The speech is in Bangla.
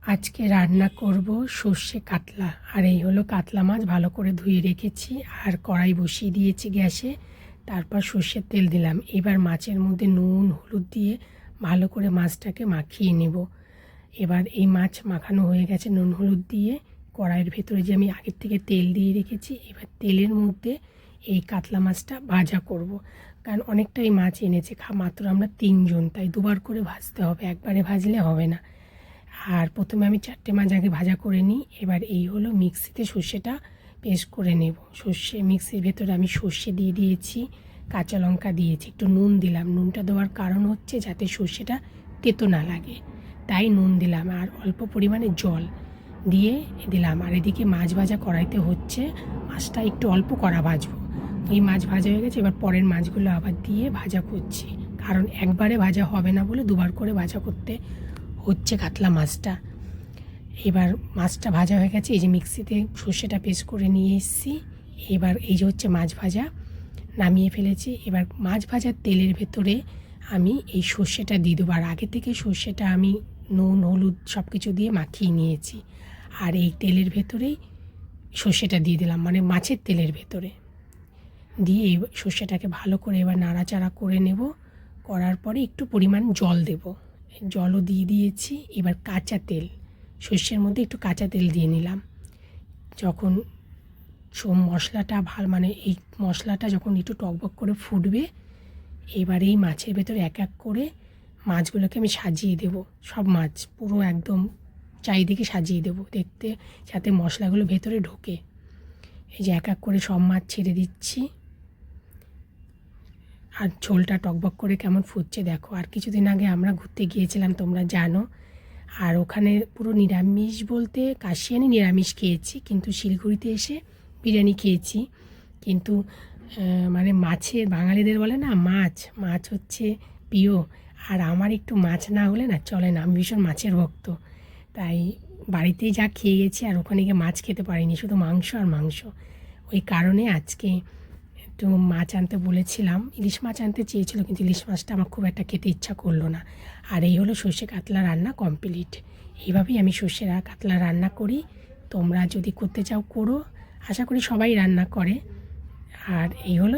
আজকে রান্না করব সর্ষে কাতলা। আর এই হলো কাতলা মাছ, ভালো করে ধুয়ে রেখেছি আর কড়াই বসিয়ে দিয়েছি গ্যাসে। তারপর সর্ষের তেল দিলাম। এবার মাছের মধ্যে নুন হলুদ দিয়ে ভালো করে মাছটাকে মাখিয়ে নেব। এবার এই মাছ মাখানো হয়ে গেছে নুন হলুদ দিয়ে। কড়াইয়ের ভেতরে যে আমি আগের থেকে তেল দিয়ে রেখেছি, এবার তেলের মধ্যে এই কাতলা মাছটা ভাজা করব। কারণ অনেকটাই মাছ এনেছে, মাত্র আমরা 3 জন, তাই দুবার করে ভাজতে হবে, একবারে ভাজলে হবে না। আর প্রথমে আমি 4টে মাছ আগে ভাজা করে নিই। এবার এই হলো মিক্সিতে সর্ষেটা পেস্ট করে নেব। সর্ষে মিক্সির ভেতরে আমি সর্ষে দিয়ে দিয়েছি, কাঁচা লঙ্কা দিয়েছি, একটু নুন দিলাম। নুনটা দেওয়ার কারণ হচ্ছে যাতে সর্ষেটা তেতো না লাগে, তাই নুন দিলাম। আর অল্প পরিমাণে জল দিয়ে দিলাম। আর এদিকে মাছ ভাজা কড়াইতে হচ্ছে, মাছটা একটু অল্প কড়া ভাজবো। এই মাছ ভাজা হয়ে গেছে, এবার পরের মাছগুলো আবার দিয়ে ভাজা করছি, কারণ একবারে ভাজা হবে না বলে দুবার করে ভাজা করতে হচ্ছে কাতলা মাছটা। এবার মাছটা ভাজা হয়ে গেছে, এই যে মিক্সিতে সর্ষেটা পেস্ট করে নিয়ে এসেছি। এবার এই যে হচ্ছে মাছ ভাজা, নামিয়ে ফেলেছি। এবার মাছ ভাজার তেলের ভেতরে আমি এই সর্ষেটা দিয়ে দেবো। আর আগে থেকে সর্ষেটা আমি নুন হলুদ সব কিছু দিয়ে মাখিয়ে নিয়েছি। আর এই তেলের ভেতরেই সর্ষেটা দিয়ে দিলাম, মানে মাছের তেলের ভেতরে দিয়ে এই সর্ষেটাকে ভালো করে এবার নাড়াচাড়া করে নেব। করার পরে একটু পরিমাণ জল দেব, জলও দিয়ে দিয়েছি। এবার কাঁচা তেল, সর্ষের মধ্যে একটু কাঁচা তেল দিয়ে নিলাম। যখন মশলাটা মানে এই মশলাটা যখন একটু টকবক করে ফুটবে, এবার এই মাছের ভেতরে এক এক করে মাছগুলোকে আমি সাজিয়ে দেব। সব মাছ পুরো একদম চারিদিকে সাজিয়ে দেব, দেখতে যাতে মশলাগুলো ভেতরে ঢোকে। এই যে এক এক করে সব মাছ ছেড়ে দিচ্ছি। আর ঝোলটা টকবক করে কেমন ফুটছে দেখো। আর কিছুদিন আগে আমরা ঘুরতে গিয়েছিলাম, তোমরা জানো। আর ওখানে পুরো নিরামিষ বলতে কাশিয়ানি নিরামিষ খেয়েছি, কিন্তু শিলিগুড়িতে এসে বিরিয়ানি খেয়েছি। কিন্তু মানে মাছের, বাঙালিদের বলে না মাছ মাছ হচ্ছে প্রিয়। আর আমার একটু মাছ না হলে না চলে না, আমি ভীষণ মাছের ভক্ত। তাই বাড়িতেই যা খেয়ে গেছি, আর ওখানে গিয়ে মাছ খেতে পারিনি, শুধু মাংস আর মাংস। ওই কারণে আজকে একটু মাছ আনতে বলেছিলাম, ইলিশ মাছ আনতে চেয়েছিল, কিন্তু ইলিশ মাছটা আমার খুব একটা খেতে ইচ্ছা করলো না। আর এই হলো সর্ষে কাতলা রান্না কমপ্লিট। এইভাবেই আমি সর্ষে কাতলা রান্না করি। তোমরা যদি করতে চাও করো, আশা করি সবাই রান্না করে। আর এই হলো